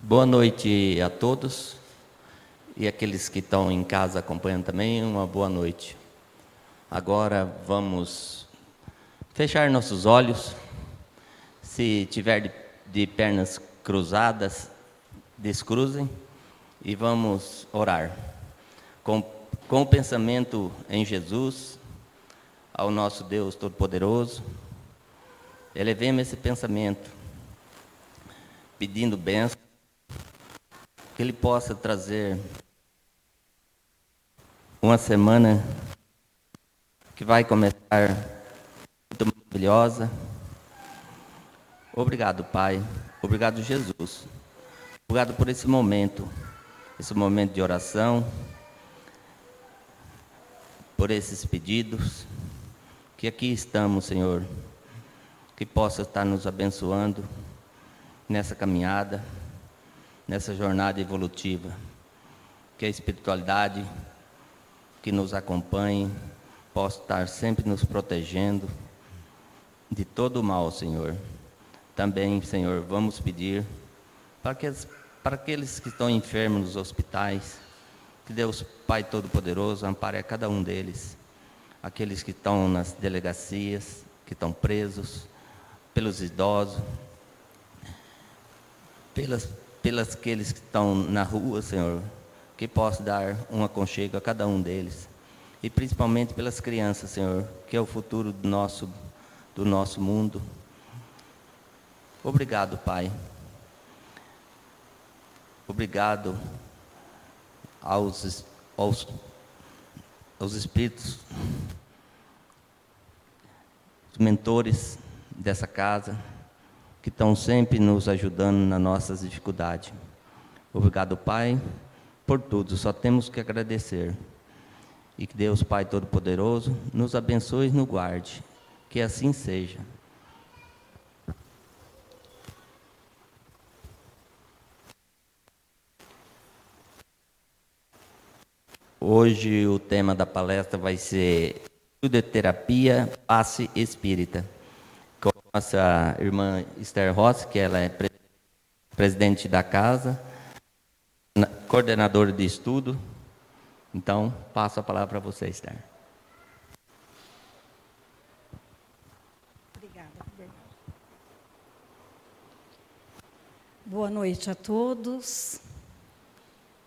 Boa noite a todos e aqueles que estão em casa acompanhando também, uma boa noite. Agora vamos fechar nossos olhos. Se tiver de pernas cruzadas, descruzem e vamos orar. Com o pensamento em Jesus, ao nosso Deus Todo-Poderoso, elevemos esse pensamento, pedindo bênção, que Ele possa trazer uma semana que vai começar muito maravilhosa. Obrigado, Pai. Obrigado, Jesus. Obrigado por esse momento de oração, por esses pedidos, que aqui estamos, Senhor, que possa estar nos abençoando nessa caminhada, nessa jornada evolutiva, que a espiritualidade que nos acompanhe possa estar sempre nos protegendo de todo o mal, Senhor. Também, Senhor, vamos pedir para aqueles que estão enfermos nos hospitais, que Deus Pai Todo-Poderoso ampare a cada um deles, aqueles que estão nas delegacias, que estão presos, pelos idosos, pelas aqueles que estão na rua, Senhor, que possa dar um aconchego a cada um deles, e principalmente pelas crianças, Senhor, que é o futuro do nosso mundo. Obrigado, Pai. Obrigado aos espíritos, os mentores dessa casa, que estão sempre nos ajudando nas nossas dificuldades. Obrigado, Pai, por tudo. Só temos que agradecer. E que Deus, Pai Todo-Poderoso, nos abençoe e nos guarde. Que assim seja. Hoje o tema da palestra vai ser Fluidoterapia Passe Espírita, com a nossa irmã Esther Rossi, que ela é presidente da casa, coordenadora de estudo. Então, passo a palavra para você, Esther. Obrigada, Bernardo. Boa noite a todos.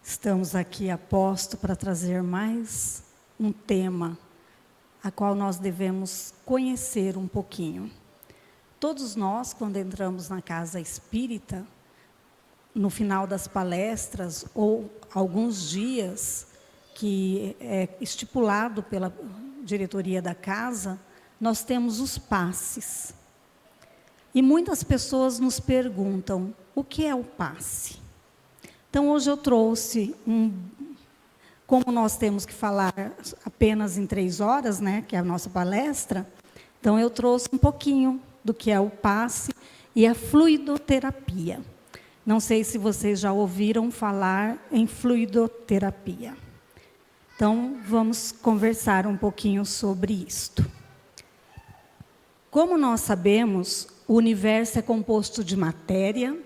Estamos aqui a posto para trazer mais um tema a qual nós devemos conhecer um pouquinho. Todos nós, quando entramos na casa espírita, no final das palestras ou alguns dias que é estipulado pela diretoria da casa, nós temos os passes. E muitas pessoas nos perguntam, o que é o passe? Então, hoje eu trouxe, como nós temos que falar apenas em 3 horas, né, que é a nossa palestra, então eu trouxe um pouquinho do que é o passe e a fluidoterapia. Não sei se vocês já ouviram falar em fluidoterapia. Então, vamos conversar um pouquinho sobre isto. Como nós sabemos, o universo é composto de matéria,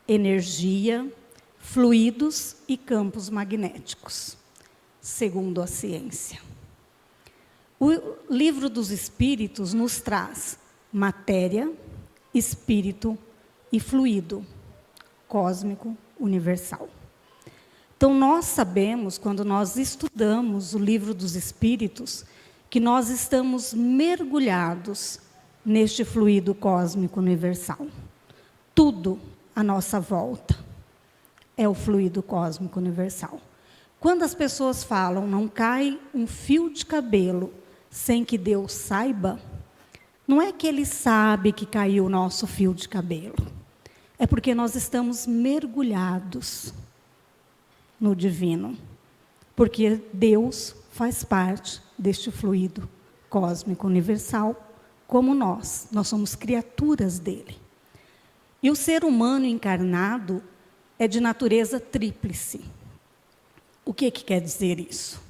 energia, fluidos e campos magnéticos, segundo a ciência. O Livro dos Espíritos nos traz matéria, espírito e fluido cósmico universal. Então, nós sabemos, quando nós estudamos o Livro dos Espíritos, que nós estamos mergulhados neste fluido cósmico universal. Tudo à nossa volta é o fluido cósmico universal. Quando as pessoas falam, não cai um fio de cabelo sem que Deus saiba, não é que Ele sabe que caiu o nosso fio de cabelo. É porque nós estamos mergulhados no divino. Porque Deus faz parte deste fluido cósmico universal, como nós. Nós somos criaturas dele. E o ser humano encarnado é de natureza tríplice. O que quer dizer isso?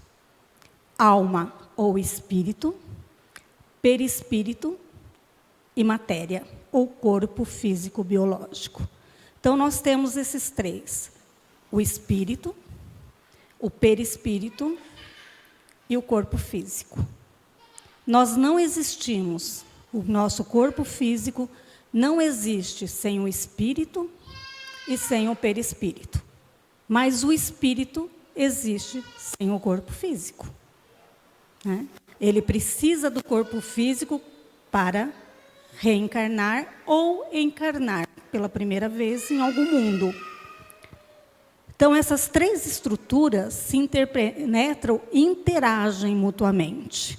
Alma ou espírito, perispírito e matéria, ou corpo físico biológico. Então, nós temos esses três: o espírito, o perispírito e o corpo físico. Nós não existimos, o nosso corpo físico não existe sem o espírito e sem o perispírito. Mas o espírito existe sem o corpo físico, né? Ele precisa do corpo físico para reencarnar ou encarnar pela primeira vez em algum mundo. Então, essas três estruturas se interpenetram e interagem mutuamente.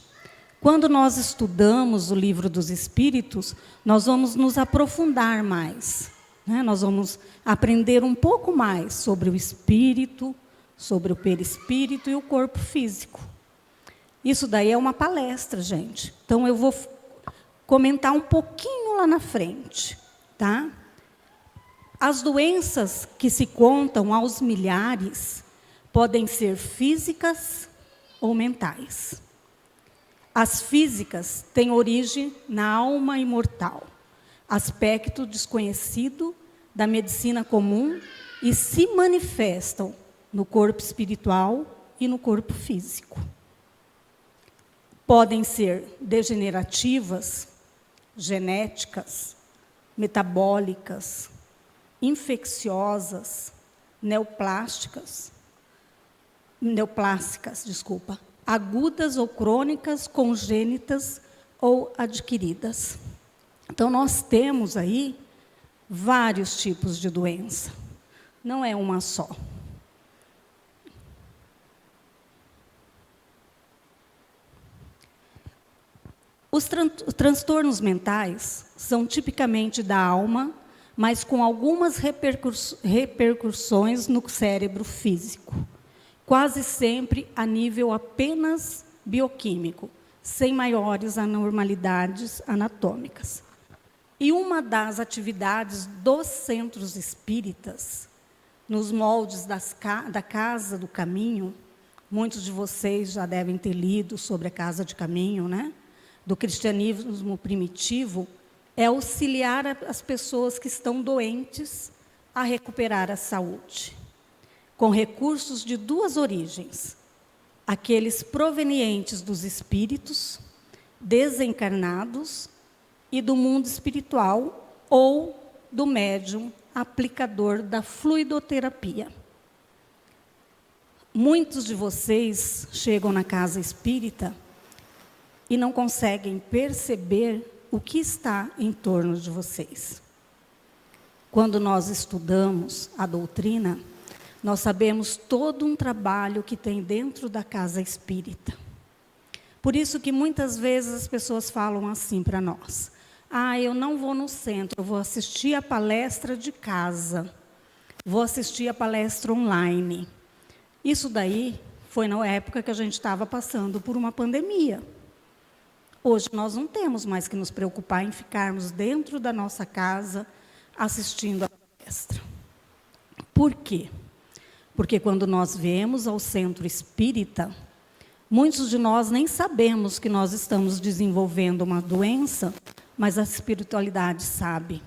Quando nós estudamos o Livro dos Espíritos, nós vamos nos aprofundar mais, né? Nós vamos aprender um pouco mais sobre o espírito, sobre o perispírito e o corpo físico. Isso daí é uma palestra, gente. Então, eu vou comentar um pouquinho lá na frente, tá? As doenças que se contam aos milhares podem ser físicas ou mentais. As físicas têm origem na alma imortal, aspecto desconhecido da medicina comum, e se manifestam no corpo espiritual e no corpo físico. Podem ser degenerativas, genéticas, metabólicas, infecciosas, neoplásticas, agudas ou crônicas, congênitas ou adquiridas. Então, nós temos aí vários tipos de doença, não é uma só. Os transtornos mentais são tipicamente da alma, mas com algumas repercussões no cérebro físico, quase sempre a nível apenas bioquímico, sem maiores anormalidades anatômicas. E uma das atividades dos centros espíritas, nos moldes da Casa do Caminho, muitos de vocês já devem ter lido sobre a Casa de Caminho, né? Do cristianismo primitivo, é auxiliar as pessoas que estão doentes a recuperar a saúde, com recursos de duas origens: aqueles provenientes dos espíritos desencarnados e do mundo espiritual, ou do médium aplicador da fluidoterapia. Muitos de vocês chegam na casa espírita e não conseguem perceber o que está em torno de vocês. Quando nós estudamos a doutrina, nós sabemos todo um trabalho que tem dentro da casa espírita. Por isso que muitas vezes as pessoas falam assim para nós: eu não vou no centro, eu vou assistir a palestra de casa, vou assistir a palestra online. Isso daí foi na época que a gente estava passando por uma pandemia. Hoje nós não temos mais que nos preocupar em ficarmos dentro da nossa casa assistindo a palestra. Por quê? Porque quando nós viemos ao centro espírita, muitos de nós nem sabemos que nós estamos desenvolvendo uma doença, mas a espiritualidade sabe.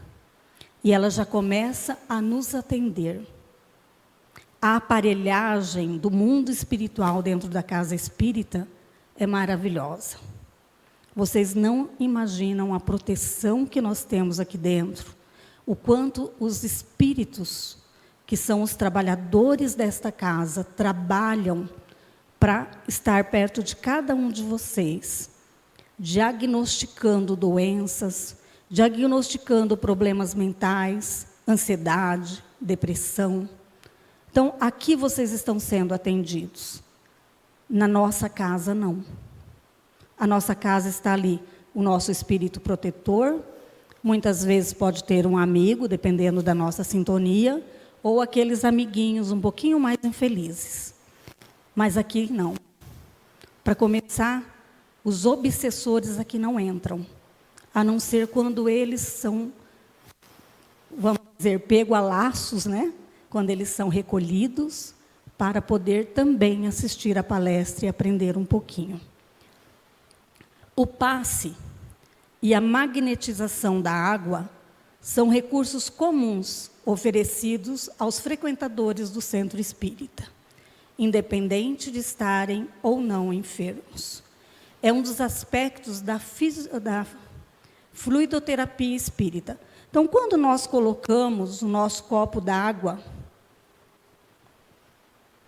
E ela já começa a nos atender. A aparelhagem do mundo espiritual dentro da casa espírita é maravilhosa. Vocês não imaginam a proteção que nós temos aqui dentro, o quanto os espíritos, que são os trabalhadores desta casa, trabalham para estar perto de cada um de vocês, diagnosticando doenças, diagnosticando problemas mentais, ansiedade, depressão. Então, aqui vocês estão sendo atendidos. Na nossa casa, não. A nossa casa está ali, o nosso espírito protetor, muitas vezes pode ter um amigo, dependendo da nossa sintonia, ou aqueles amiguinhos um pouquinho mais infelizes. Mas aqui não. Para começar, os obsessores aqui não entram, a não ser quando eles são, vamos dizer, pego a laços, né? Quando eles são recolhidos, para poder também assistir a palestra e aprender um pouquinho. O passe e a magnetização da água são recursos comuns oferecidos aos frequentadores do centro espírita, independente de estarem ou não enfermos. É um dos aspectos da fluidoterapia espírita. Então, quando nós colocamos o nosso copo d'água,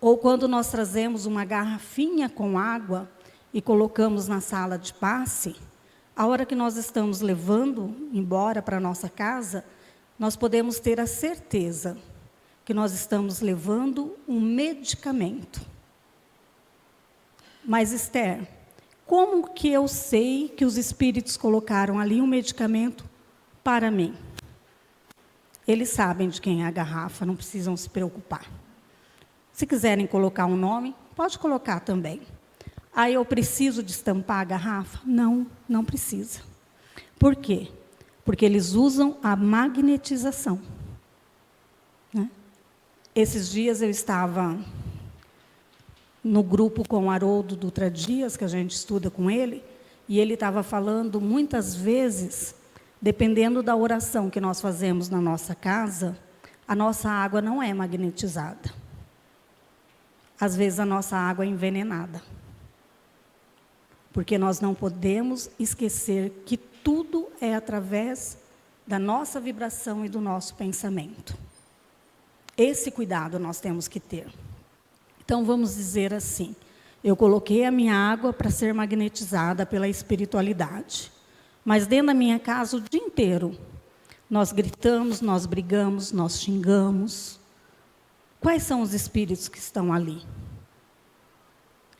ou quando nós trazemos uma garrafinha com água e colocamos na sala de passe, a hora que nós estamos levando embora para a nossa casa, nós podemos ter a certeza que nós estamos levando um medicamento. Mas, Esther, como que eu sei que os espíritos colocaram ali um medicamento para mim? Eles sabem de quem é a garrafa, não precisam se preocupar. Se quiserem colocar um nome, pode colocar também. Aí eu preciso destampar a garrafa? Não, não precisa. Por quê? Porque eles usam a magnetização. Né? Esses dias eu estava no grupo com o Haroldo Dutra Dias, que a gente estuda com ele, e ele estava falando muitas vezes, dependendo da oração que nós fazemos na nossa casa, a nossa água não é magnetizada. Às vezes a nossa água é envenenada. Porque nós não podemos esquecer que tudo é através da nossa vibração e do nosso pensamento. Esse cuidado nós temos que ter. Então, vamos dizer assim, eu coloquei a minha água para ser magnetizada pela espiritualidade. Mas dentro da minha casa, o dia inteiro, nós gritamos, nós brigamos, nós xingamos. Quais são os espíritos que estão ali?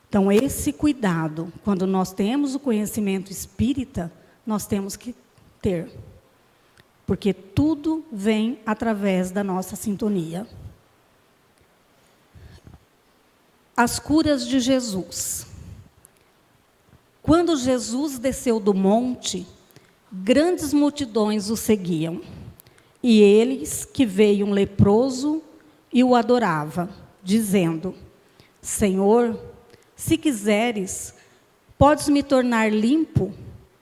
Então, esse cuidado, quando nós temos o conhecimento espírita, nós temos que ter. Porque tudo vem através da nossa sintonia. As curas de Jesus. Quando Jesus desceu do monte, grandes multidões o seguiam. E eles que veio um leproso e o adorava, dizendo: Senhor, se quiseres, podes me tornar limpo?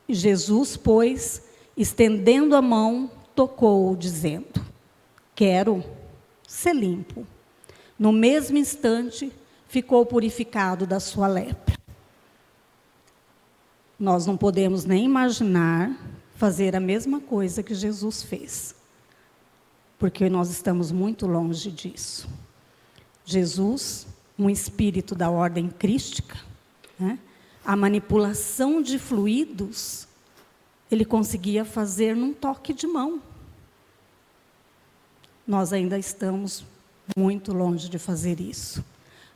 E Jesus, pois, estendendo a mão, tocou-o, dizendo: quero ser limpo. No mesmo instante, ficou purificado da sua lepra. Nós não podemos nem imaginar fazer a mesma coisa que Jesus fez, porque nós estamos muito longe disso. Jesus, um espírito da ordem crística, né? A manipulação de fluidos, ele conseguia fazer num toque de mão. Nós ainda estamos muito longe de fazer isso.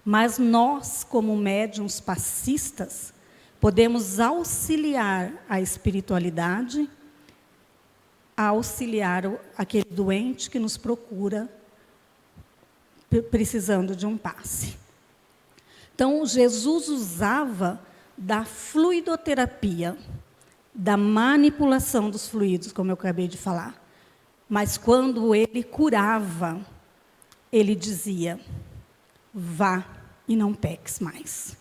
Mas nós, como médiuns passistas, podemos auxiliar a espiritualidade, a auxiliar aquele doente que nos procura precisando de um passe. Então, Jesus usava da fluidoterapia, da manipulação dos fluidos, como eu acabei de falar. Mas quando ele curava, ele dizia: vá e não peques mais.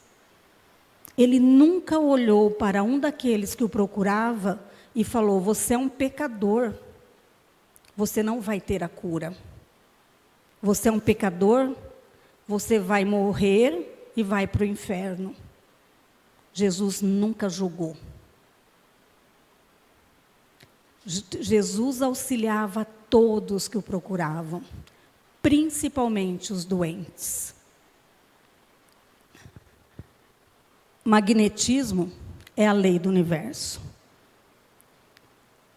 Ele nunca olhou para um daqueles que o procurava e falou: você é um pecador, você não vai ter a cura. Você é um pecador, você vai morrer e vai para o inferno. Jesus nunca julgou. Jesus auxiliava todos que o procuravam, principalmente os doentes. Magnetismo é a lei do universo.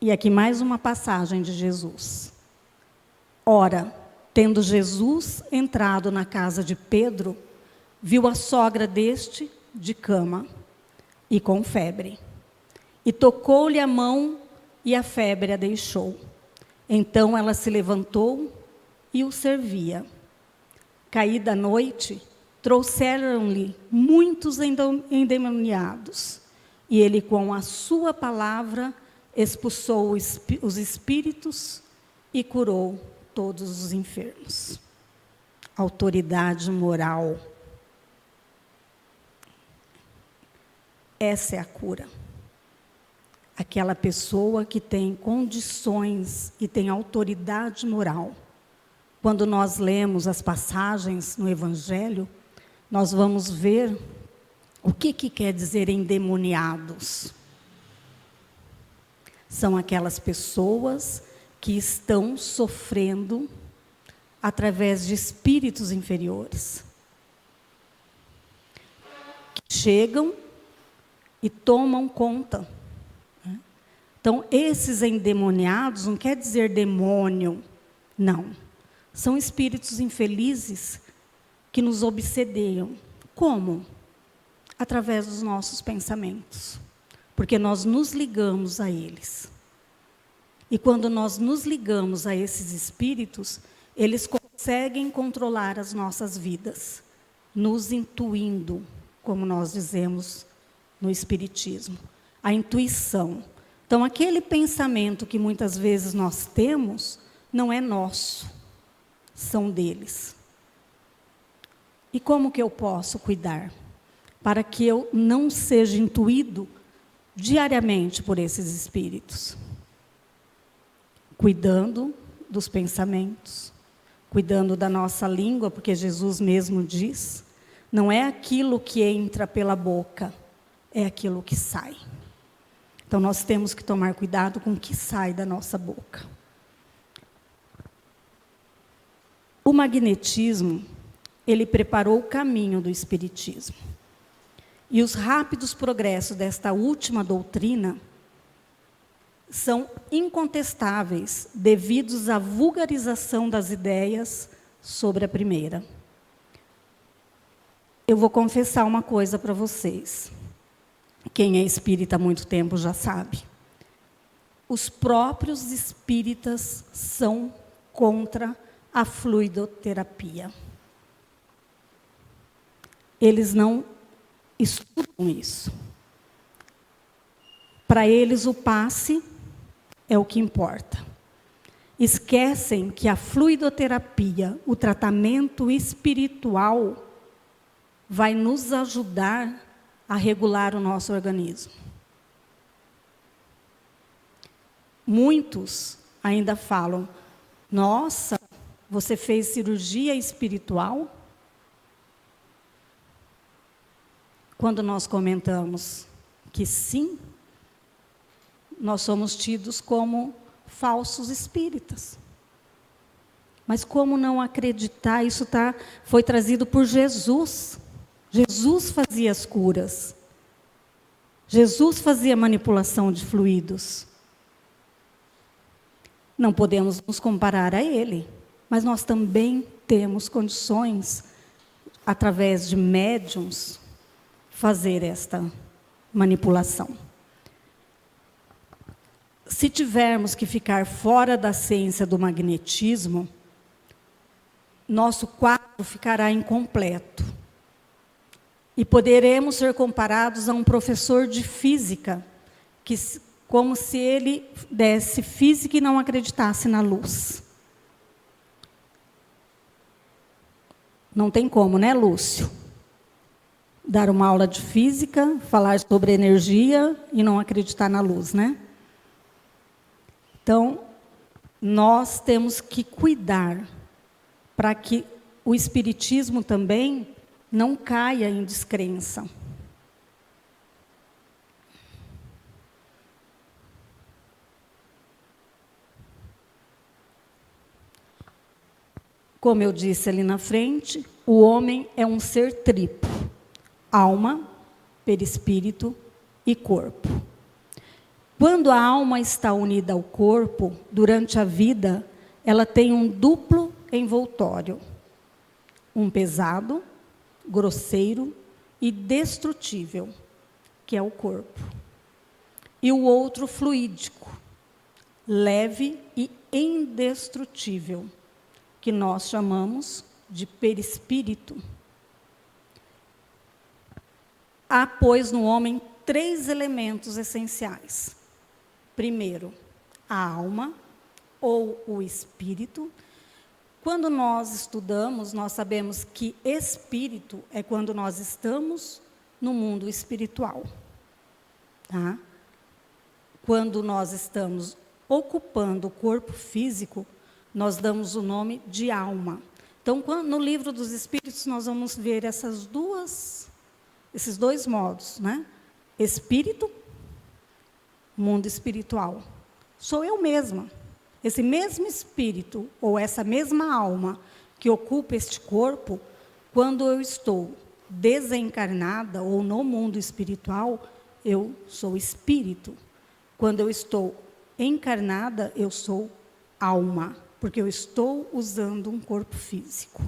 E aqui mais uma passagem de Jesus. Ora, tendo Jesus entrado na casa de Pedro, viu a sogra deste de cama e com febre. E tocou-lhe a mão e a febre a deixou. Então ela se levantou e o servia. Caída a noite, trouxeram-lhe muitos endemoniados. E ele, com a sua palavra, expulsou os espíritos e curou todos os enfermos. Autoridade moral. Essa é a cura. Aquela pessoa que tem condições e tem autoridade moral quando nós lemos as passagens no Evangelho, nós vamos ver o que quer dizer endemoniados. São aquelas pessoas que estão sofrendo através de espíritos inferiores. Que chegam e tomam conta. Então, esses endemoniados não quer dizer demônio, não. São espíritos infelizes que nos obsedeiam. Como? Através dos nossos pensamentos. Porque nós nos ligamos a eles. E quando nós nos ligamos a esses espíritos, eles conseguem controlar as nossas vidas, nos intuindo, como nós dizemos no Espiritismo. A intuição. Então, aquele pensamento que muitas vezes nós temos, não é nosso, são deles. E como que eu posso cuidar? Para que eu não seja intuído diariamente por esses espíritos. Cuidando dos pensamentos, cuidando da nossa língua, porque Jesus mesmo diz, não é aquilo que entra pela boca, é aquilo que sai. Então, nós temos que tomar cuidado com o que sai da nossa boca. O magnetismo, ele preparou o caminho do espiritismo. E os rápidos progressos desta última doutrina são incontestáveis, devidos à vulgarização das ideias sobre a primeira. Eu vou confessar uma coisa para vocês. Quem é espírita há muito tempo já sabe. Os próprios espíritas são contra a fluidoterapia. Eles não estudam isso. Para eles, o passe é o que importa. Esquecem que a fluidoterapia, o tratamento espiritual, vai nos ajudar a regular o nosso organismo. Muitos ainda falam, nossa, você fez cirurgia espiritual? Quando nós comentamos que sim, nós somos tidos como falsos espíritas. Mas como não acreditar? Isso foi trazido por Jesus. Jesus fazia as curas. Jesus fazia manipulação de fluidos. Não podemos nos comparar a ele, mas nós também temos condições, através de médiuns, fazer esta manipulação. Se tivermos que ficar fora da ciência do magnetismo, nosso quadro ficará incompleto. E poderemos ser comparados a um professor de física, como se ele desse física e não acreditasse na luz. Não tem como, né, Lúcio? Dar uma aula de física, falar sobre energia e não acreditar na luz, né? Então, nós temos que cuidar para que o espiritismo também não caia em descrença. Como eu disse ali na frente, o homem é um ser triplo: alma, perispírito e corpo. Quando a alma está unida ao corpo, durante a vida, ela tem um duplo envoltório. Um pesado, grosseiro e destrutível, que é o corpo. E o outro fluídico, leve e indestrutível, que nós chamamos de perispírito. Há, pois, no homem 3 elementos essenciais. Primeiro, a alma, ou o espírito. Quando nós estudamos, nós sabemos que espírito é quando nós estamos no mundo espiritual. Tá? Quando nós estamos ocupando o corpo físico, nós damos o nome de alma. Então, no livro dos Espíritos, nós vamos ver esses dois modos, né? Espírito, mundo espiritual. Sou eu mesma. Esse mesmo espírito, ou essa mesma alma que ocupa este corpo, quando eu estou desencarnada ou no mundo espiritual, eu sou espírito. Quando eu estou encarnada, eu sou alma, porque eu estou usando um corpo físico.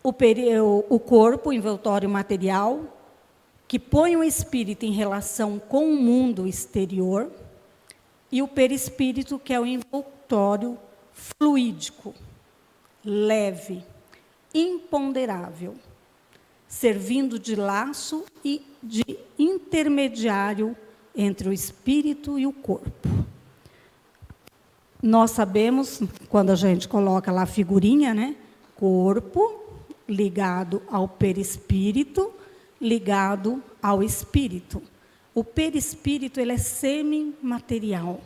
O corpo, o envoltório material, que põe o espírito em relação com o mundo exterior, e o perispírito, que é o envoltório fluídico, leve, imponderável, servindo de laço e de intermediário entre o espírito e o corpo. Nós sabemos, quando a gente coloca lá a figurinha, né? Corpo ligado ao perispírito, ligado ao espírito. O perispírito, ele é semimaterial.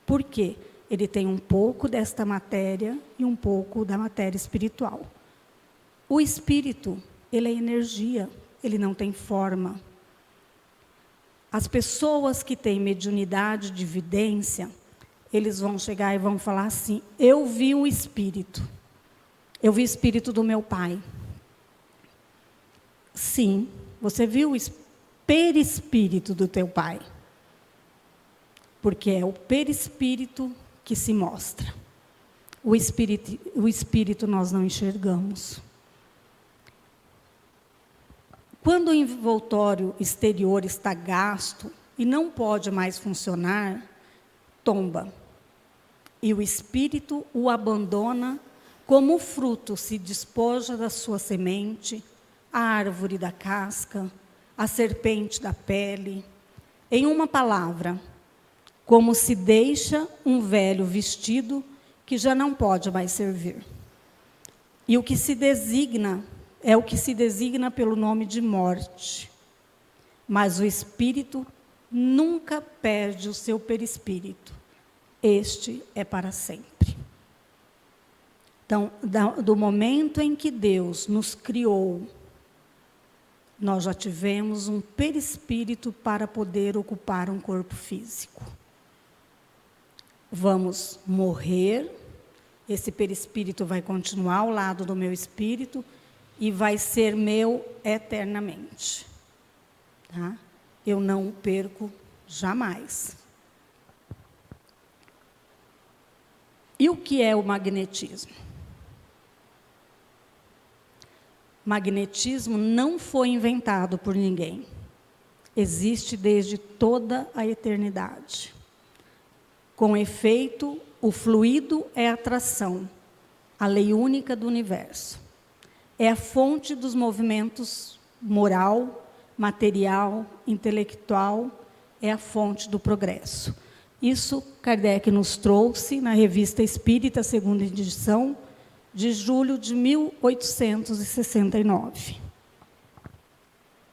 Por quê? Ele tem um pouco desta matéria e um pouco da matéria espiritual. O espírito, ele é energia, ele não tem forma. As pessoas que têm mediunidade de vidência, eles vão chegar e vão falar assim: eu vi um espírito. Eu vi o espírito do meu pai. Sim, você viu o perispírito do teu pai. Porque é o perispírito que se mostra. O espírito nós não enxergamos. Quando o envoltório exterior está gasto e não pode mais funcionar, tomba. E o espírito o abandona como o fruto se despoja da sua semente, a árvore da casca, a serpente da pele. Em uma palavra, como se deixa um velho vestido que já não pode mais servir. E o que se designa é o que se designa pelo nome de morte. Mas o espírito nunca perde o seu perispírito. Este é para sempre. Então, do momento em que Deus nos criou, nós já tivemos um perispírito para poder ocupar um corpo físico. Vamos morrer, esse perispírito vai continuar ao lado do meu espírito e vai ser meu eternamente. Tá? Eu não o perco jamais. E o que é o magnetismo? Magnetismo não foi inventado por ninguém. Existe desde toda a eternidade. Com efeito, o fluido é atração, a lei única do universo. É a fonte dos movimentos moral, material, intelectual, é a fonte do progresso. Isso Kardec nos trouxe na Revista Espírita, segunda edição, de julho de 1869.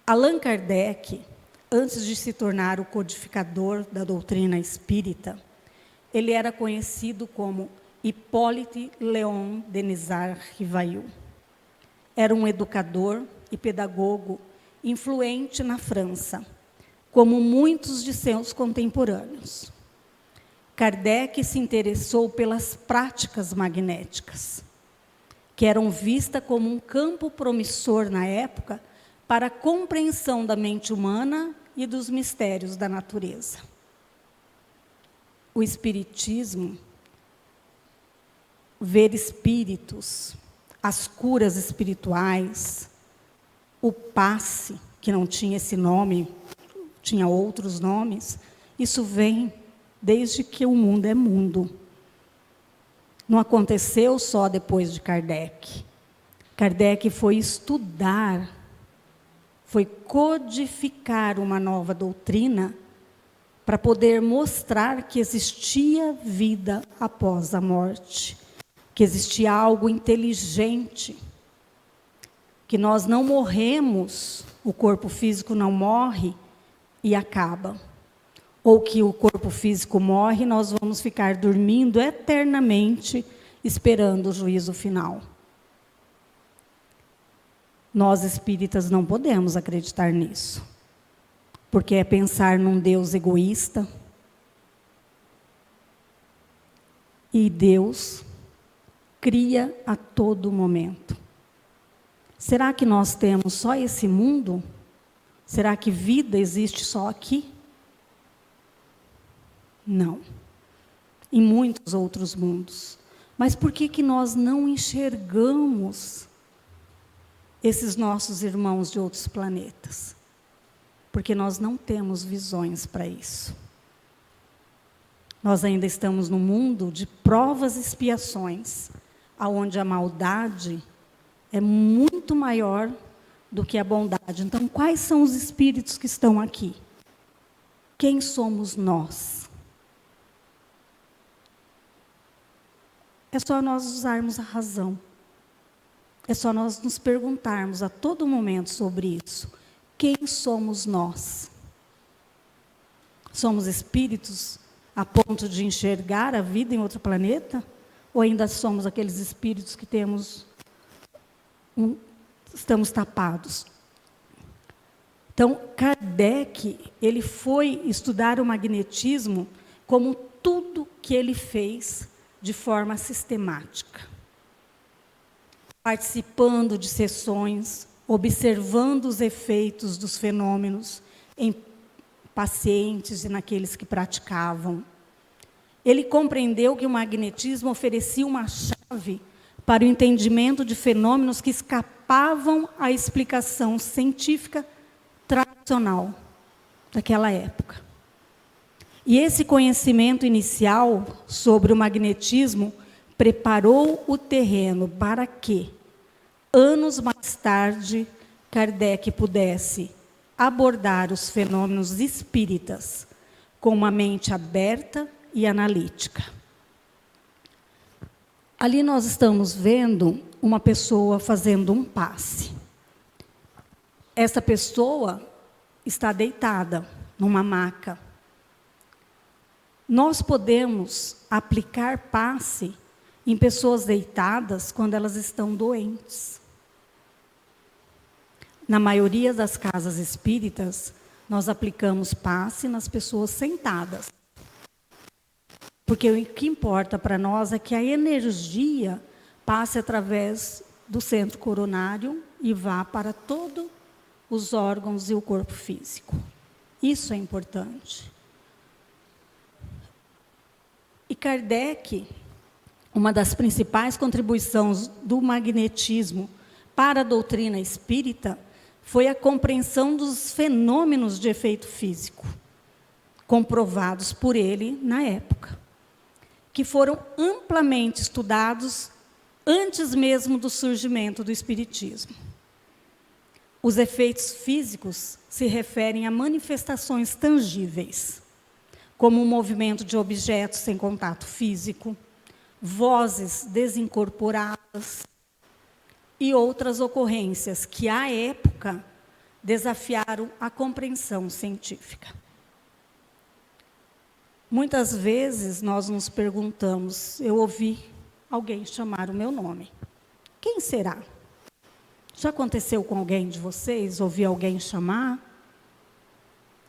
Allan Kardec, antes de se tornar o codificador da doutrina espírita, ele era conhecido como Hippolyte Léon Denisard Rivail. Era um educador e pedagogo influente na França, como muitos de seus contemporâneos. Kardec se interessou pelas práticas magnéticas, que eram vistas como um campo promissor na época para a compreensão da mente humana e dos mistérios da natureza. O espiritismo, ver espíritos, as curas espirituais, o passe, que não tinha esse nome, tinha outros nomes, isso vem desde que o mundo é mundo. Não aconteceu só depois de Kardec. Kardec foi estudar, foi codificar uma nova doutrina para poder mostrar que existia vida após a morte, que existia algo inteligente, que nós não morremos, o corpo físico não morre e acaba. ou que o corpo físico morre, nós vamos ficar dormindo eternamente, esperando o juízo final. Nós espíritas não podemos acreditar nisso, porque é pensar num Deus egoísta. E Deus cria a todo momento. Será que nós temos só esse mundo? Será que vida existe só aqui? Não. Em muitos outros mundos. Mas por que nós não enxergamos esses nossos irmãos de outros planetas? Porque nós não temos visões para isso. Nós ainda estamos num mundo de provas e expiações, onde a maldade é muito maior do que a bondade. Então, quais são os espíritos que estão aqui? Quem somos nós? É só nós usarmos a razão. É só nós nos perguntarmos a todo momento sobre isso. Quem somos nós? Somos espíritos a ponto de enxergar a vida em outro planeta? Ou ainda somos aqueles espíritos que estamos tapados? Então, Kardec, ele foi estudar o magnetismo como tudo que ele fez de forma sistemática. Participando de sessões, observando os efeitos dos fenômenos em pacientes e naqueles que praticavam. Ele compreendeu que o magnetismo oferecia uma chave para o entendimento de fenômenos que escapavam à explicação científica tradicional daquela época. E esse conhecimento inicial sobre o magnetismo preparou o terreno para que, anos mais tarde, Kardec pudesse abordar os fenômenos espíritas com uma mente aberta e analítica. Ali nós estamos vendo uma pessoa fazendo um passe. Essa pessoa está deitada numa maca. Nós podemos aplicar passe em pessoas deitadas quando elas estão doentes. Na maioria das casas espíritas, nós aplicamos passe nas pessoas sentadas. Porque o que importa para nós é que a energia passe através do centro coronário e vá para todos os órgãos e o corpo físico. Isso é importante. E Kardec, uma das principais contribuições do magnetismo para a doutrina espírita foi a compreensão dos fenômenos de efeito físico, comprovados por ele na época, que foram amplamente estudados antes mesmo do surgimento do espiritismo. Os efeitos físicos se referem a manifestações tangíveis, como o movimento de objetos sem contato físico, vozes desincorporadas e outras ocorrências que, à época, desafiaram a compreensão científica. Muitas vezes nós nos perguntamos, eu ouvi alguém chamar o meu nome. Quem será? Já aconteceu com alguém de vocês? Ouvir alguém chamar?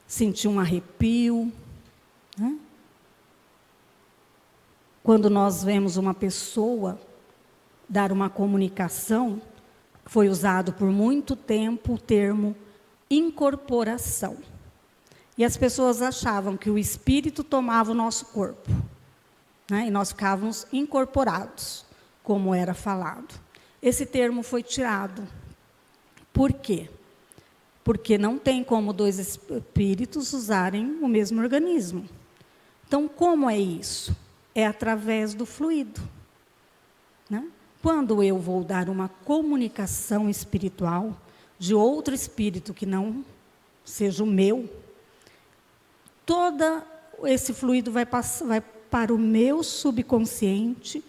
Sentir um arrepio? Né? Quando nós vemos uma pessoa dar uma comunicação, foi usado por muito tempo o termo incorporação. E as pessoas achavam que o espírito tomava o nosso corpo, né? E nós ficávamos incorporados, como era falado. Esse termo foi tirado. Por quê? Porque não tem como dois espíritos usarem o mesmo organismo. Então, como é isso? É através do fluido, né? Quando eu vou dar uma comunicação espiritual de outro espírito que não seja o meu, todo esse fluido vai para o meu subconsciente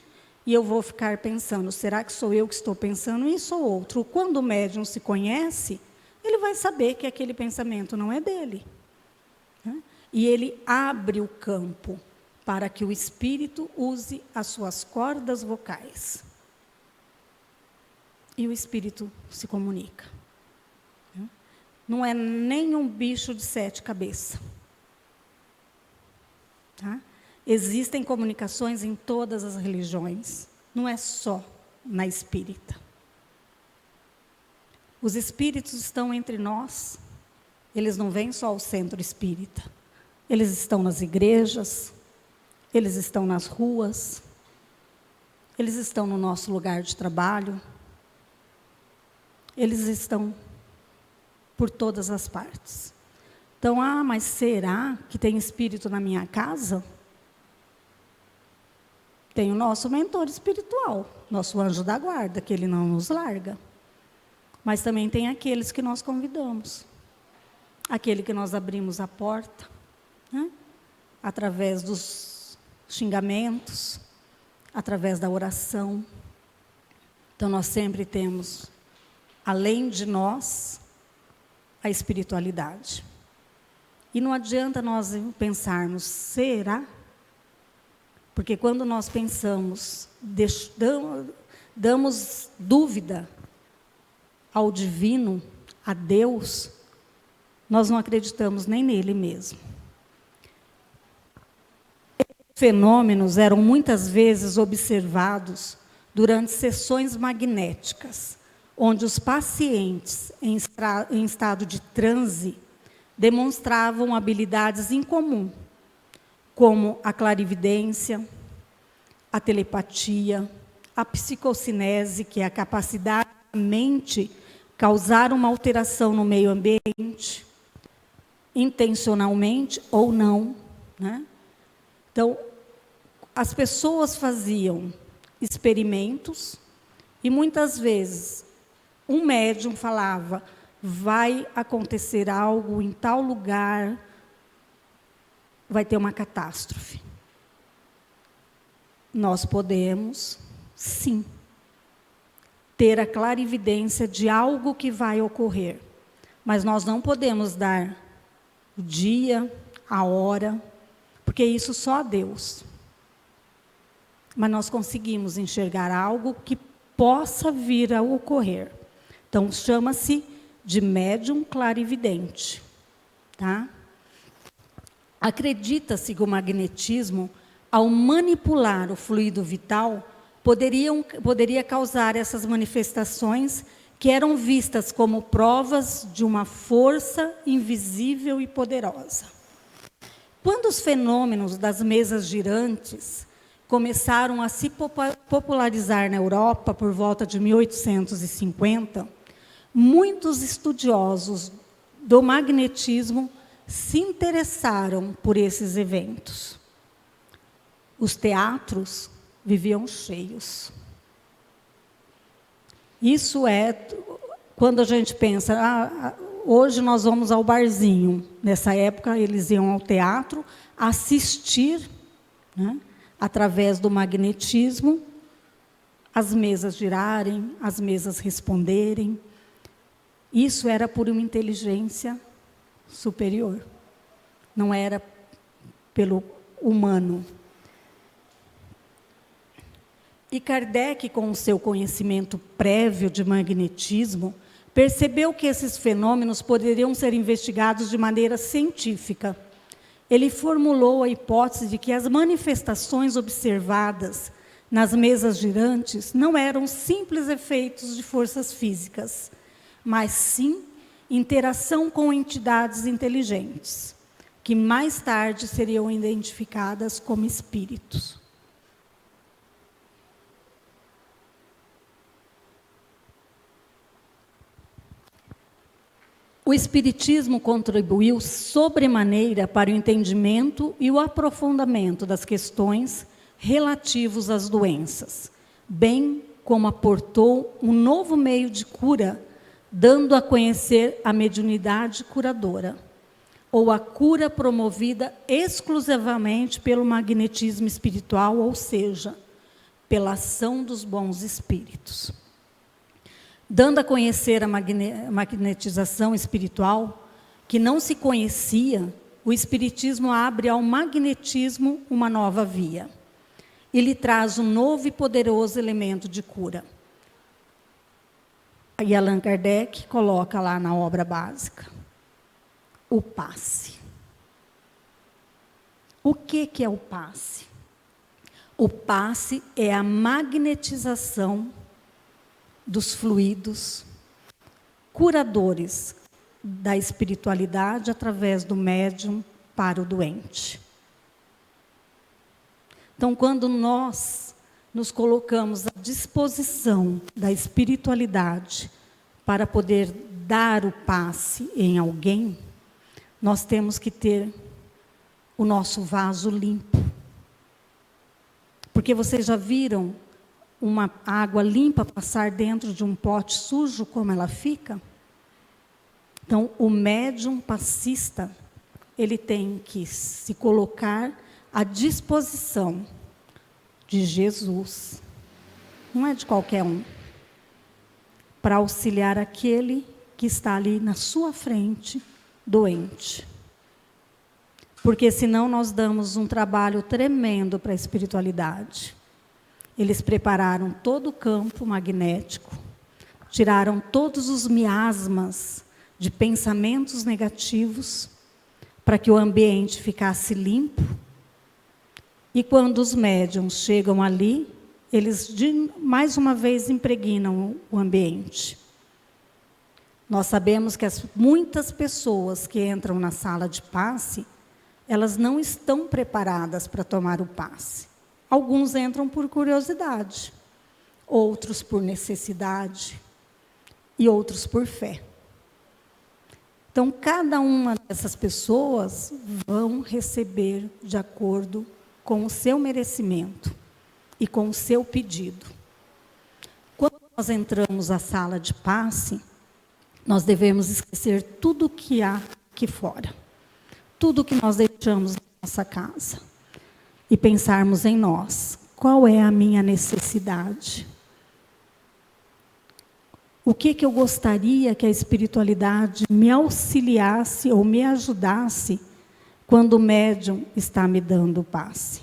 e eu vou ficar pensando, será que sou eu que estou pensando isso ou outro? Quando o médium se conhece, ele vai saber que aquele pensamento não é dele, né? e ele abre o campo para que o espírito use as suas cordas vocais. E o espírito se comunica. Não é nem um bicho de 7 cabeças. Tá? Existem comunicações em todas as religiões, não é só na espírita. Os espíritos estão entre nós, eles não vêm só ao centro espírita. Eles estão nas igrejas, eles estão nas ruas, eles estão no nosso lugar de trabalho, eles estão por todas as partes. Então, mas será que tem espírito na minha casa? Tem o nosso mentor espiritual, nosso anjo da guarda, que ele não nos larga. Mas também tem aqueles que nós convidamos, aquele que nós abrimos a porta, né? Através dos xingamentos, através da oração. Então, nós sempre temos, além de nós, a espiritualidade. E não adianta nós pensarmos, será? Porque quando nós pensamos, damos dúvida ao divino, a Deus, nós não acreditamos nem nele mesmo. Esses fenômenos eram muitas vezes observados durante sessões magnéticas, onde os pacientes em estado de transe demonstravam habilidades em comum, como a clarividência, a telepatia, a psicocinese, que é a capacidade da mente causar uma alteração no meio ambiente, intencionalmente ou não, né? Então, as pessoas faziam experimentos e muitas vezes um médium falava, vai acontecer algo em tal lugar, vai ter uma catástrofe. Nós podemos, sim, ter a clarividência de algo que vai ocorrer, mas nós não podemos dar o dia, a hora, porque isso só a Deus. Mas nós conseguimos enxergar algo que possa vir a ocorrer. Então, chama-se de médium clarividente. Tá? Acredita-se que o magnetismo, ao manipular o fluido vital, poderia causar essas manifestações que eram vistas como provas de uma força invisível e poderosa. Quando os fenômenos das mesas girantes começaram a se popularizar na Europa por volta de 1850, muitos estudiosos do magnetismo se interessaram por esses eventos. Os teatros viviam cheios. Isso é quando a gente pensa, hoje nós vamos ao barzinho. Nessa época, eles iam ao teatro assistir, né, através do magnetismo, as mesas girarem, as mesas responderem. Isso era por uma inteligência superior, não era pelo humano. E Kardec, com o seu conhecimento prévio de magnetismo, percebeu que esses fenômenos poderiam ser investigados de maneira científica. Ele formulou a hipótese de que as manifestações observadas nas mesas girantes não eram simples efeitos de forças físicas, mas sim interação com entidades inteligentes, que mais tarde seriam identificadas como espíritos. O Espiritismo contribuiu sobremaneira para o entendimento e o aprofundamento das questões relativas às doenças, bem como aportou um novo meio de cura, dando a conhecer a mediunidade curadora, ou a cura promovida exclusivamente pelo magnetismo espiritual, ou seja, pela ação dos bons espíritos. Dando a conhecer a magnetização espiritual, que não se conhecia o Espiritismo abre ao magnetismo uma nova via. Ele traz um novo e poderoso elemento de cura. E Allan Kardec coloca lá na obra básica, o passe. O que é o passe? O passe é a magnetização dos fluidos curadores da espiritualidade através do médium para o doente. Então, quando nós nos colocamos à disposição da espiritualidade para poder dar o passe em alguém, nós temos que ter o nosso vaso limpo. Porque vocês já viram uma água limpa passar dentro de um pote sujo, como ela fica? Então, o médium passista, ele tem que se colocar à disposição de Jesus, não é de qualquer um, para auxiliar aquele que está ali na sua frente, doente. Porque senão nós damos um trabalho tremendo para a espiritualidade. Eles prepararam todo o campo magnético, tiraram todos os miasmas de pensamentos negativos, para que o ambiente ficasse limpo. E quando os médiuns chegam ali, eles mais uma vez impregnam o ambiente. Nós sabemos que muitas pessoas que entram na sala de passe, elas não estão preparadas para tomar o passe. Alguns entram por curiosidade, outros por necessidade e outros por fé. Então, cada uma dessas pessoas vão receber de acordo com o seu merecimento e com o seu pedido. Quando nós entramos à sala de passe, nós devemos esquecer tudo o que há aqui fora, tudo que nós deixamos na nossa casa, e pensarmos em nós. Qual é a minha necessidade? O que eu gostaria que a espiritualidade me auxiliasse ou me ajudasse quando o médium está me dando o passe?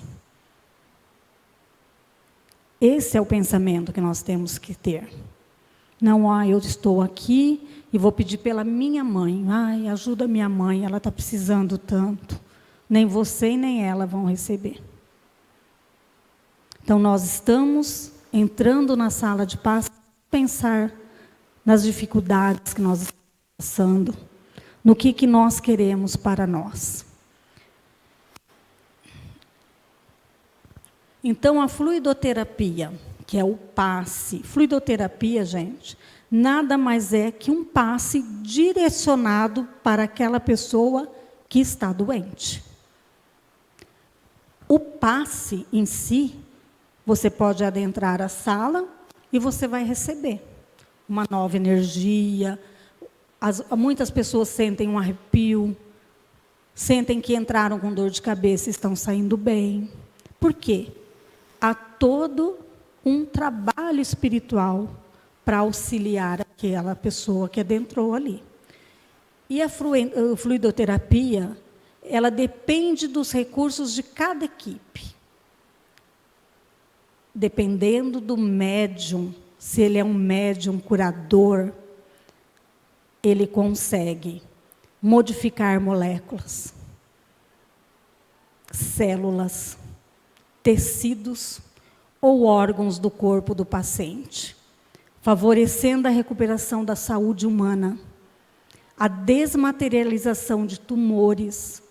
Esse é o pensamento que nós temos que ter. Não, eu estou aqui e vou pedir pela minha mãe. Ajuda minha mãe, ela está precisando tanto. Nem você e nem ela vão receber. Então, nós estamos entrando na sala de passe, pensar nas dificuldades que nós estamos passando, no que nós queremos para nós. Então, a fluidoterapia, que é o passe. Fluidoterapia, gente, nada mais é que um passe direcionado para aquela pessoa que está doente. O passe em si, você pode adentrar a sala e você vai receber uma nova energia. Muitas pessoas sentem um arrepio, sentem que entraram com dor de cabeça e estão saindo bem. Por quê? Há todo um trabalho espiritual para auxiliar aquela pessoa que adentrou ali. E a fluidoterapia, ela depende dos recursos de cada equipe. Dependendo do médium, se ele é um médium curador, ele consegue modificar moléculas, células, tecidos ou órgãos do corpo do paciente, favorecendo a recuperação da saúde humana, a desmaterialização de tumores.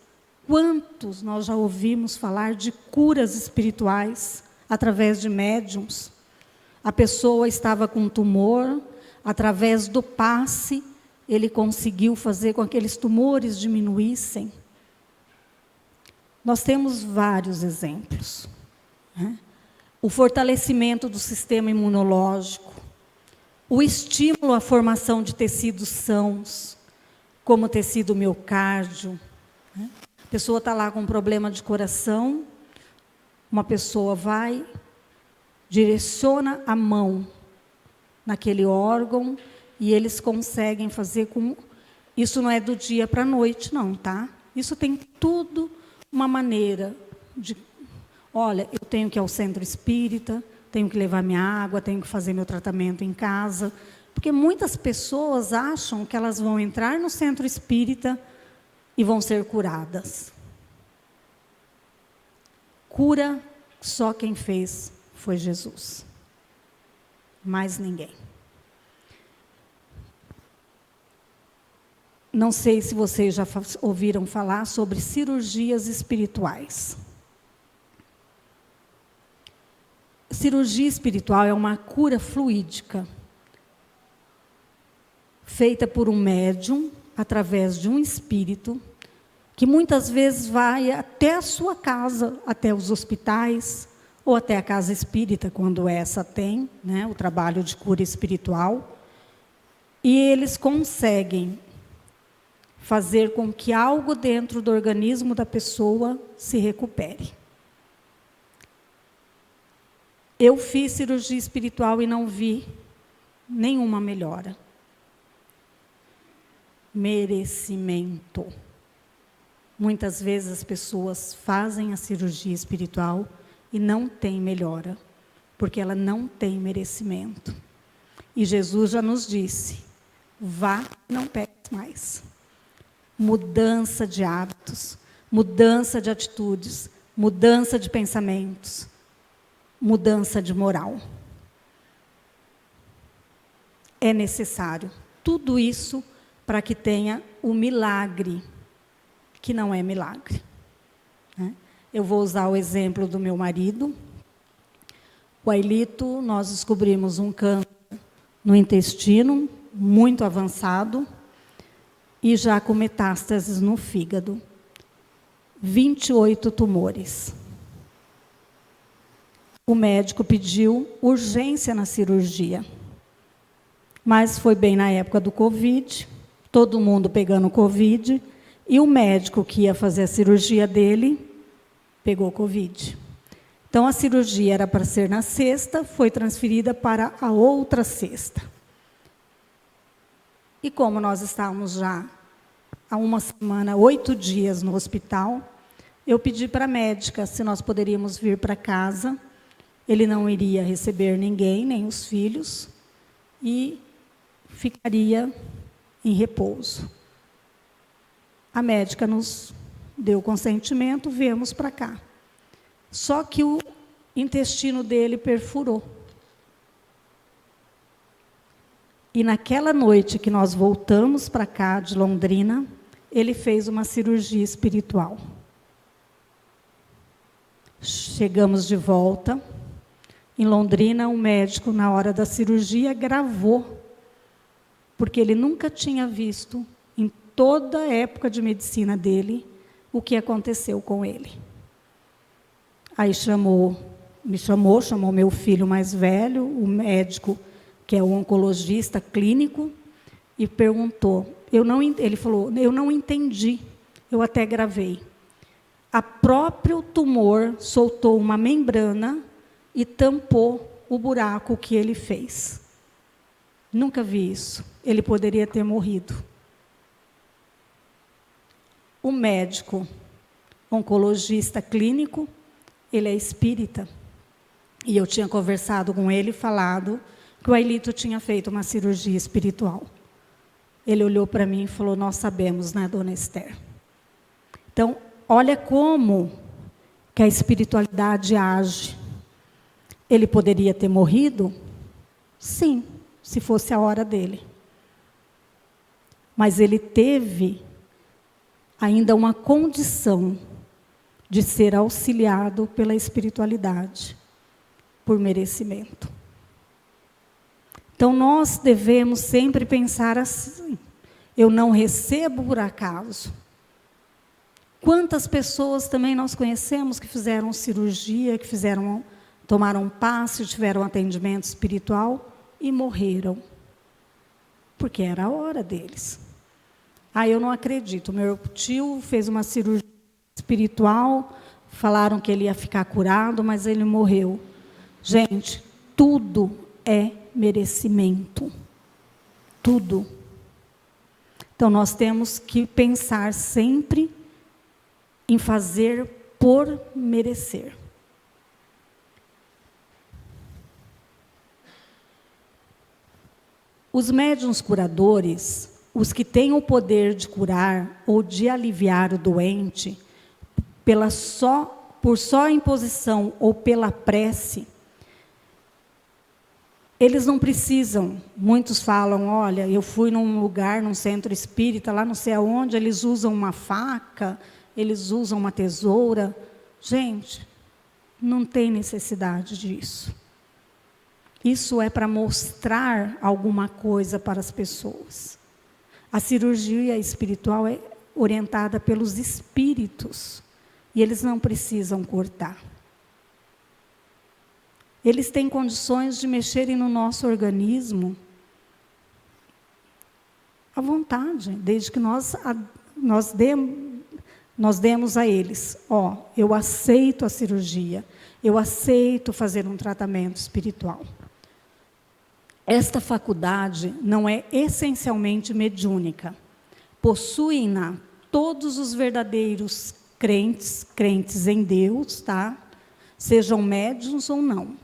Quantos nós já ouvimos falar de curas espirituais através de médiums? A pessoa estava com um tumor, através do passe, ele conseguiu fazer com que aqueles tumores diminuíssem. Nós temos vários exemplos, né? O fortalecimento do sistema imunológico, o estímulo à formação de tecidos sãos, como o tecido miocárdio, né? A pessoa está lá com um problema de coração, uma pessoa vai, direciona a mão naquele órgão e eles conseguem fazer com... Isso não é do dia para a noite, não, tá? Isso tem tudo uma maneira de... Olha, eu tenho que ir ao centro espírita, tenho que levar minha água, tenho que fazer meu tratamento em casa. Porque muitas pessoas acham que elas vão entrar no centro espírita e vão ser curadas. Cura, só quem fez foi Jesus. Mais ninguém. Não sei se vocês já ouviram falar sobre cirurgias espirituais. Cirurgia espiritual é uma cura fluídica, feita por um médium, através de um espírito, que muitas vezes vai até a sua casa, até os hospitais, ou até a casa espírita, quando essa tem, né, o trabalho de cura espiritual, e eles conseguem fazer com que algo dentro do organismo da pessoa se recupere. Eu fiz cirurgia espiritual e não vi nenhuma melhora. Merecimento. Muitas vezes as pessoas fazem a cirurgia espiritual e não tem melhora, porque ela não tem merecimento. E Jesus já nos disse, vá, não peques mais. Mudança de hábitos, mudança de atitudes, mudança de pensamentos, mudança de moral. É necessário tudo isso para que tenha o milagre, que não é milagre. Né? Eu vou usar o exemplo do meu marido. O Ailito, nós descobrimos um câncer no intestino, muito avançado, e já com metástases no fígado. 28 tumores. O médico pediu urgência na cirurgia. Mas foi bem na época do Covid, todo mundo pegando Covid, e o médico que ia fazer a cirurgia dele pegou Covid. Então, a cirurgia era para ser na sexta, foi transferida para a outra sexta. E como nós estávamos já há uma semana, 8 dias no hospital, eu pedi para a médica se nós poderíamos vir para casa. Ele não iria receber ninguém, nem os filhos, e ficaria em repouso. A médica nos deu consentimento, viemos para cá. Só que o intestino dele perfurou. E naquela noite que nós voltamos para cá, de Londrina, ele fez uma cirurgia espiritual. Chegamos de volta. Em Londrina, o médico, na hora da cirurgia, gravou, porque ele nunca tinha visto, em toda a época de medicina dele, o que aconteceu com ele. Aí chamou meu filho mais velho, o médico, que é o oncologista clínico, e perguntou. Ele falou, eu não entendi, eu até gravei. A próprio tumor soltou uma membrana e tampou o buraco que ele fez. Nunca vi isso. Ele poderia ter morrido. O médico oncologista clínico, ele é espírita. E eu tinha conversado com ele e falado que o Ailito tinha feito uma cirurgia espiritual. Ele olhou para mim e falou, nós sabemos, né, dona Esther? Então, olha como que a espiritualidade age. Ele poderia ter morrido? Sim, se fosse a hora dele. Mas ele teve ainda uma condição de ser auxiliado pela espiritualidade, por merecimento. Então, nós devemos sempre pensar assim, eu não recebo por acaso. Quantas pessoas também nós conhecemos que fizeram cirurgia, que tomaram passe, tiveram atendimento espiritual e morreram, porque era a hora deles. Eu não acredito, meu tio fez uma cirurgia espiritual, falaram que ele ia ficar curado, mas ele morreu. Gente, tudo é merecimento. Tudo. Então, nós temos que pensar sempre em fazer por merecer. Os médiuns curadores, os que têm o poder de curar ou de aliviar o doente, por só imposição ou pela prece, eles não precisam. Muitos falam, olha, eu fui num lugar, num centro espírita, lá não sei aonde, eles usam uma faca, eles usam uma tesoura. Gente, não tem necessidade disso. Isso é para mostrar alguma coisa para as pessoas. A cirurgia espiritual é orientada pelos espíritos, e eles não precisam cortar. Eles têm condições de mexerem no nosso organismo à vontade, desde que nós demos a eles, eu aceito a cirurgia, eu aceito fazer um tratamento espiritual. Esta faculdade não é essencialmente mediúnica. Possuem-na todos os verdadeiros crentes em Deus, tá? Sejam médiuns ou não.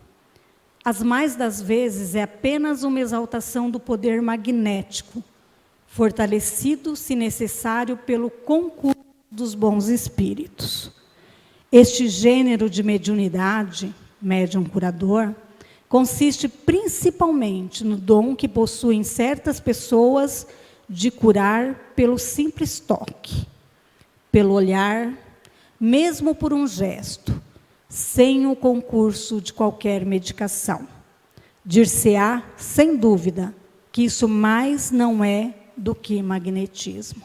As mais das vezes é apenas uma exaltação do poder magnético, fortalecido, se necessário, pelo concurso dos bons espíritos. Este gênero de mediunidade, médium curador, consiste principalmente no dom que possuem certas pessoas de curar pelo simples toque, pelo olhar, mesmo por um gesto, sem o concurso de qualquer medicação. Dir-se-á, sem dúvida, que isso mais não é do que magnetismo.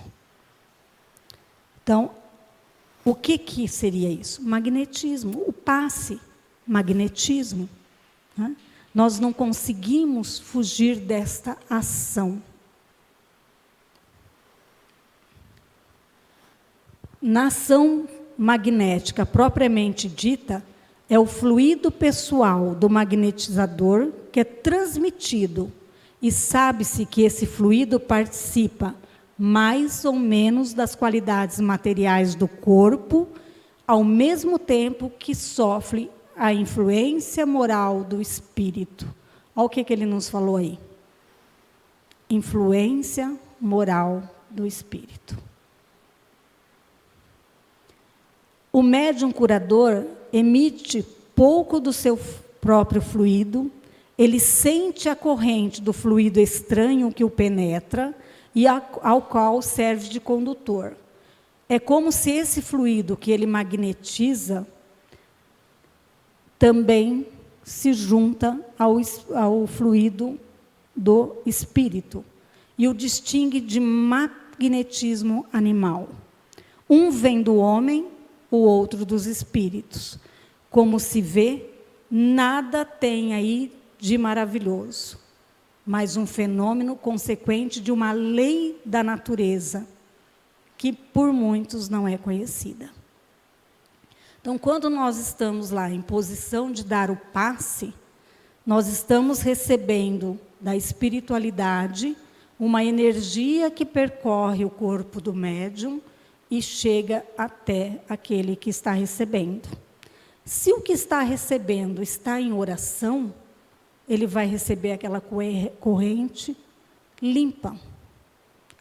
Então, o que seria isso? Magnetismo, o passe, magnetismo. Né? Nós não conseguimos fugir desta ação. Na ação magnética propriamente dita, é o fluido pessoal do magnetizador que é transmitido, e sabe-se que esse fluido participa mais ou menos das qualidades materiais do corpo, ao mesmo tempo que sofre a influência moral do espírito. Olha o que ele nos falou aí. Influência moral do espírito. O médium curador emite pouco do seu próprio fluido, ele sente a corrente do fluido estranho que o penetra e ao qual serve de condutor. É como se esse fluido que ele magnetiza também se junta ao fluido do espírito e o distingue de magnetismo animal. Um vem do homem, o outro dos espíritos. Como se vê, nada tem aí de maravilhoso, mas um fenômeno consequente de uma lei da natureza, que por muitos não é conhecida. Então, quando nós estamos lá em posição de dar o passe, nós estamos recebendo da espiritualidade uma energia que percorre o corpo do médium e chega até aquele que está recebendo. Se o que está recebendo está em oração, ele vai receber aquela corrente limpa,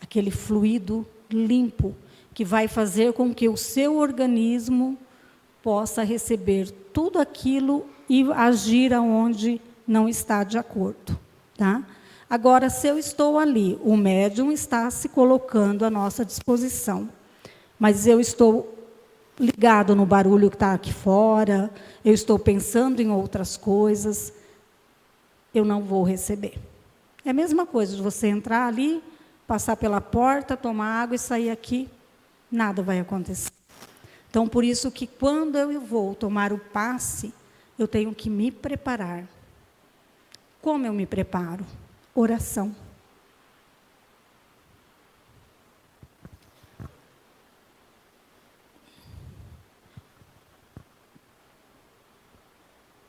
aquele fluido limpo, que vai fazer com que o seu organismo possa receber tudo aquilo e agir aonde não está de acordo. Tá? Agora, se eu estou ali, o médium está se colocando à nossa disposição, mas eu estou ligado no barulho que está aqui fora, eu estou pensando em outras coisas, eu não vou receber. É a mesma coisa de você entrar ali, passar pela porta, tomar água e sair aqui, nada vai acontecer. Então, por isso que quando eu vou tomar o passe, eu tenho que me preparar. Como eu me preparo? Oração.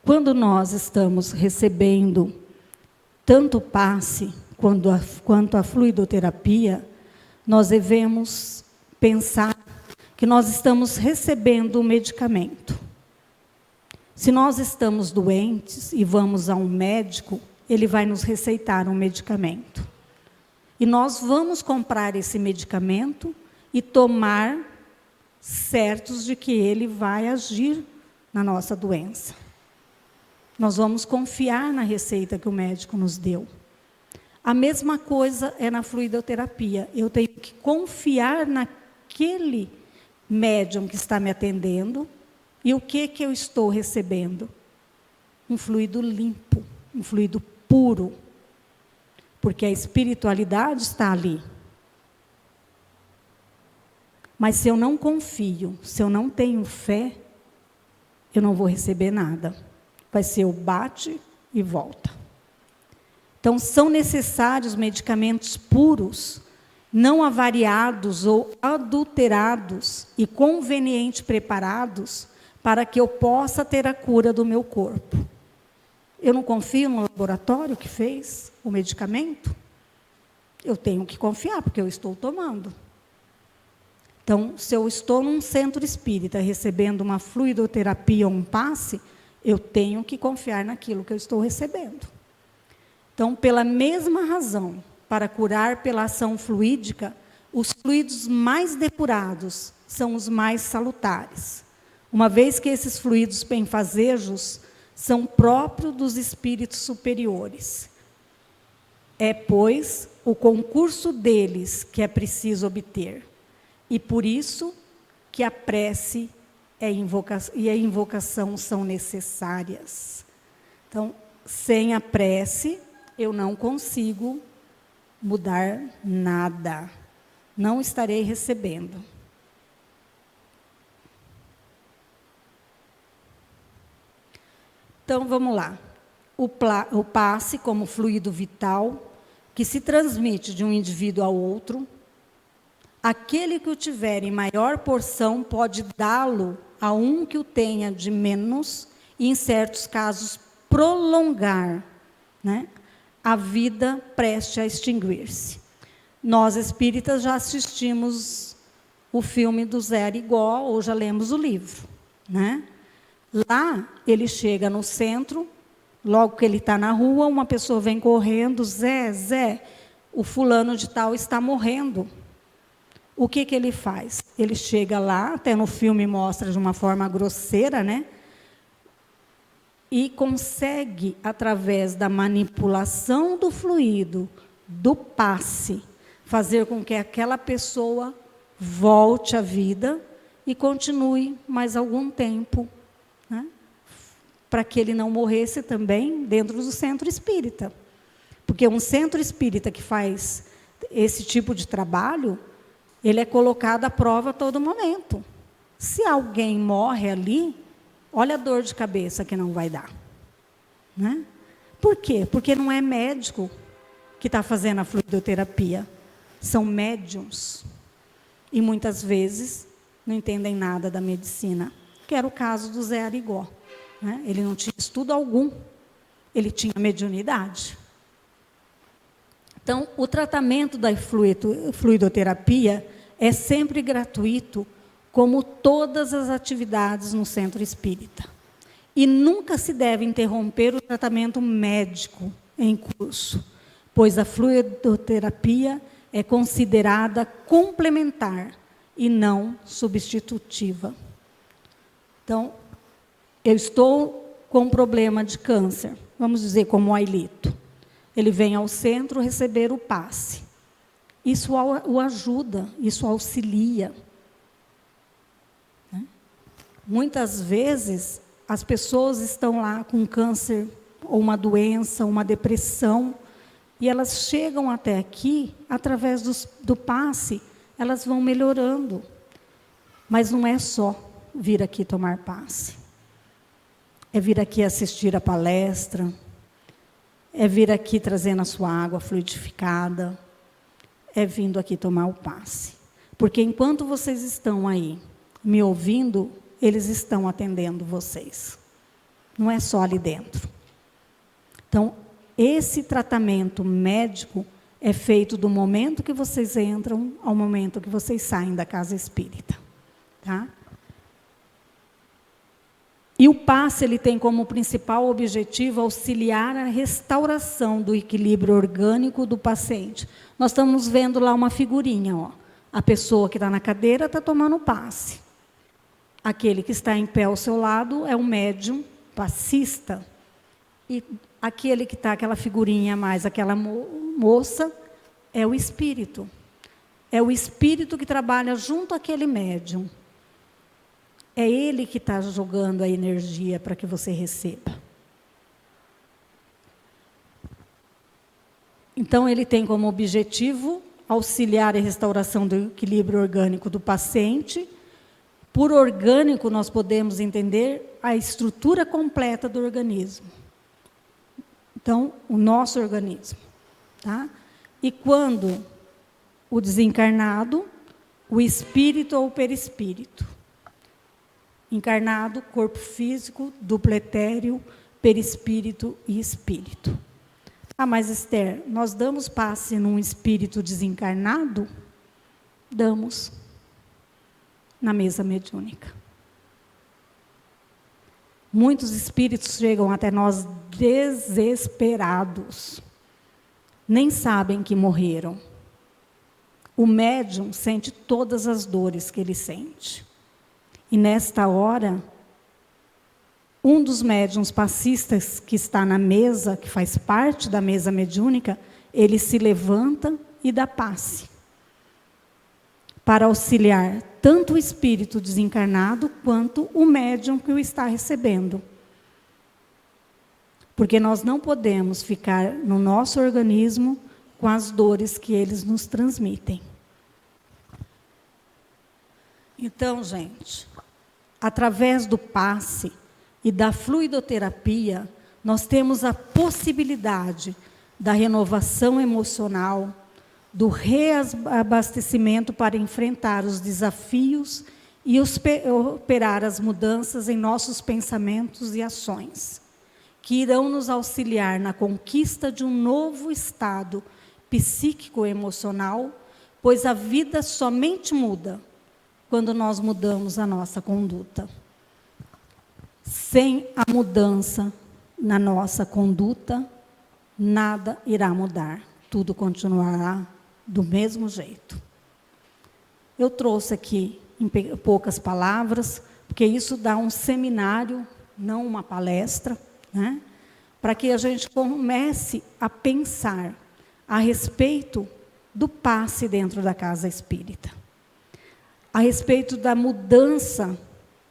Quando nós estamos recebendo tanto o passe quanto a fluidoterapia, nós devemos pensar que nós estamos recebendo o medicamento. Se nós estamos doentes e vamos a um médico, ele vai nos receitar um medicamento. E nós vamos comprar esse medicamento e tomar certos de que ele vai agir na nossa doença. Nós vamos confiar na receita que o médico nos deu. A mesma coisa é na fluidoterapia. Eu tenho que confiar naquele médium que está me atendendo. E o que eu estou recebendo? Um fluido limpo, um fluido puro. Porque a espiritualidade está ali. Mas se eu não confio, se eu não tenho fé, eu não vou receber nada. Vai ser o bate e volta. Então, são necessários medicamentos puros, não avariados ou adulterados e conveniente preparados para que eu possa ter a cura do meu corpo. Eu não confio no laboratório que fez o medicamento? Eu tenho que confiar, porque eu estou tomando. Então, se eu estou num centro espírita recebendo uma fluidoterapia ou um passe, eu tenho que confiar naquilo que eu estou recebendo. Então, pela mesma razão, para curar pela ação fluídica, os fluidos mais depurados são os mais salutares, uma vez que esses fluidos benfazejos são próprios dos espíritos superiores. É, pois, o concurso deles que é preciso obter. E por isso que a prece e a invocação são necessárias. Então, sem a prece, eu não consigo mudar nada. Não estarei recebendo. Então, vamos lá. O passe como fluido vital, que se transmite de um indivíduo ao outro. Aquele que o tiver em maior porção pode dá-lo a um que o tenha de menos e, em certos casos, prolongar, né, a vida preste a extinguir-se. Nós, espíritas, já assistimos o filme do Zé Arigó, ou já lemos o livro, né? Lá, ele chega no centro, logo que ele está na rua, uma pessoa vem correndo, Zé, o fulano de tal está morrendo. O que ele faz? Ele chega lá, até no filme mostra de uma forma grosseira, né? E consegue, através da manipulação do fluido, do passe, fazer com que aquela pessoa volte à vida e continue mais algum tempo, né? Para que ele não morresse também dentro do centro espírita. Porque um centro espírita que faz esse tipo de trabalho, ele é colocado à prova a todo momento. Se alguém morre ali, olha a dor de cabeça que não vai dar. Né? Por quê? Porque não é médico que está fazendo a fluidoterapia. São médiums. E muitas vezes não entendem nada da medicina. Que era o caso do Zé Arigó. Né? Ele não tinha estudo algum. Ele tinha mediunidade. Então, o tratamento da fluidoterapia é sempre gratuito, como todas as atividades no centro espírita. E nunca se deve interromper o tratamento médico em curso, pois a fluidoterapia é considerada complementar e não substitutiva. Então, eu estou com um problema de câncer, vamos dizer como o Ailito. Ele vem ao centro receber o passe. Isso o ajuda, isso auxilia. Né? Muitas vezes, as pessoas estão lá com câncer, ou uma doença, uma depressão, e elas chegam até aqui, através do passe, elas vão melhorando. Mas não é só vir aqui tomar passe. É vir aqui assistir a palestra, é vir aqui trazendo a sua água fluidificada, é vindo aqui tomar o passe. Porque enquanto vocês estão aí me ouvindo, eles estão atendendo vocês. Não é só ali dentro. Então, esse tratamento médico é feito do momento que vocês entram ao momento que vocês saem da casa espírita. tá? E o passe ele tem como principal objetivo auxiliar a restauração do equilíbrio orgânico do paciente. Nós estamos vendo lá uma figurinha, ó. A pessoa que está na cadeira está tomando passe. Aquele que está em pé ao seu lado é o médium passista. E aquele que está, aquela figurinha mais, aquela moça, é o espírito. É o espírito que trabalha junto àquele médium. É ele que está jogando a energia para que você receba. Então, ele tem como objetivo auxiliar a restauração do equilíbrio orgânico do paciente. Por orgânico, nós podemos entender a estrutura completa do organismo. Então, o nosso organismo. Tá? E quando o desencarnado, o espírito ou o perispírito. Encarnado, corpo físico, duplo etéreo, perispírito e espírito. Ah, mas Esther, nós damos passe num espírito desencarnado? Damos. Na mesa mediúnica. Muitos espíritos chegam até nós desesperados. Nem sabem que morreram. O médium sente todas as dores que ele sente. E nesta hora, um dos médiuns passistas que está na mesa, que faz parte da mesa mediúnica, ele se levanta e dá passe. Para auxiliar tanto o espírito desencarnado, quanto o médium que o está recebendo. Porque nós não podemos ficar no nosso organismo com as dores que eles nos transmitem. Então, gente, através do passe e da fluidoterapia, nós temos a possibilidade da renovação emocional, do reabastecimento para enfrentar os desafios e operar as mudanças em nossos pensamentos e ações, que irão nos auxiliar na conquista de um novo estado psíquico-emocional, pois a vida somente muda quando nós mudamos a nossa conduta. Sem a mudança na nossa conduta, nada irá mudar. Tudo continuará do mesmo jeito. Eu trouxe aqui em poucas palavras, porque isso dá um seminário, não uma palestra, né? Para que a gente comece a pensar a respeito do passe dentro da casa espírita, a respeito da mudança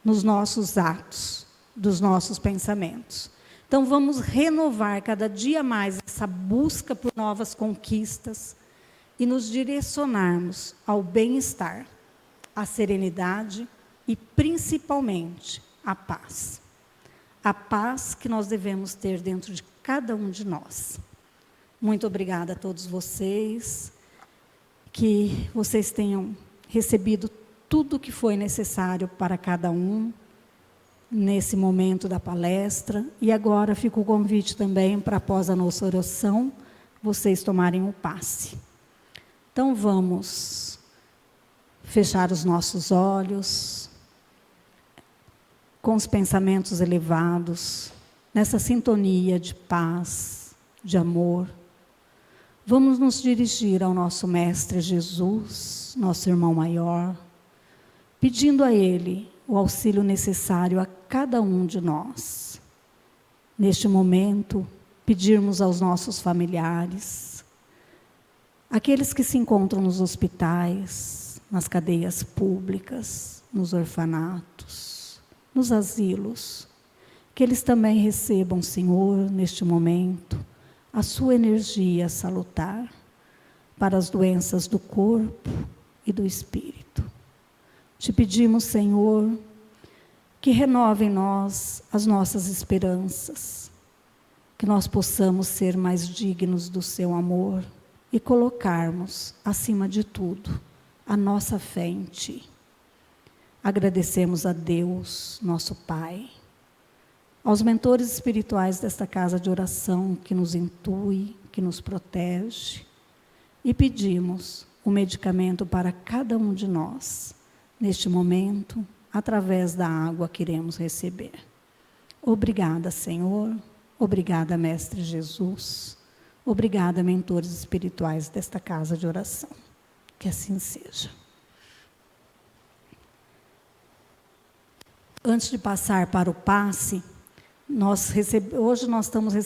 nos nossos atos, dos nossos pensamentos. Então, vamos renovar cada dia mais essa busca por novas conquistas e nos direcionarmos ao bem-estar, à serenidade e, principalmente, à paz. A paz que nós devemos ter dentro de cada um de nós. Muito obrigada a todos vocês, que vocês tenham recebido tudo o que foi necessário para cada um, nesse momento da palestra. E agora fica o convite também para, após a nossa oração, vocês tomarem o passe. Então, vamos fechar os nossos olhos, com os pensamentos elevados, nessa sintonia de paz, de amor. Vamos nos dirigir ao nosso Mestre Jesus, nosso irmão maior, pedindo a Ele o auxílio necessário a cada um de nós. Neste momento, pedirmos aos nossos familiares, aqueles que se encontram nos hospitais, nas cadeias públicas, nos orfanatos, nos asilos, que eles também recebam, Senhor, neste momento, a sua energia salutar para as doenças do corpo e do espírito. Te pedimos, Senhor, que renove em nós as nossas esperanças, que nós possamos ser mais dignos do seu amor e colocarmos, acima de tudo, a nossa fé em Ti. Agradecemos a Deus, nosso Pai, aos mentores espirituais desta casa de oração que nos intui, que nos protege, e pedimos o medicamento para cada um de nós, neste momento, através da água que iremos receber. Obrigada, Senhor. Obrigada, Mestre Jesus. Obrigada, mentores espirituais desta casa de oração. Que assim seja. Antes de passar para o passe, hoje nós estamos recebendo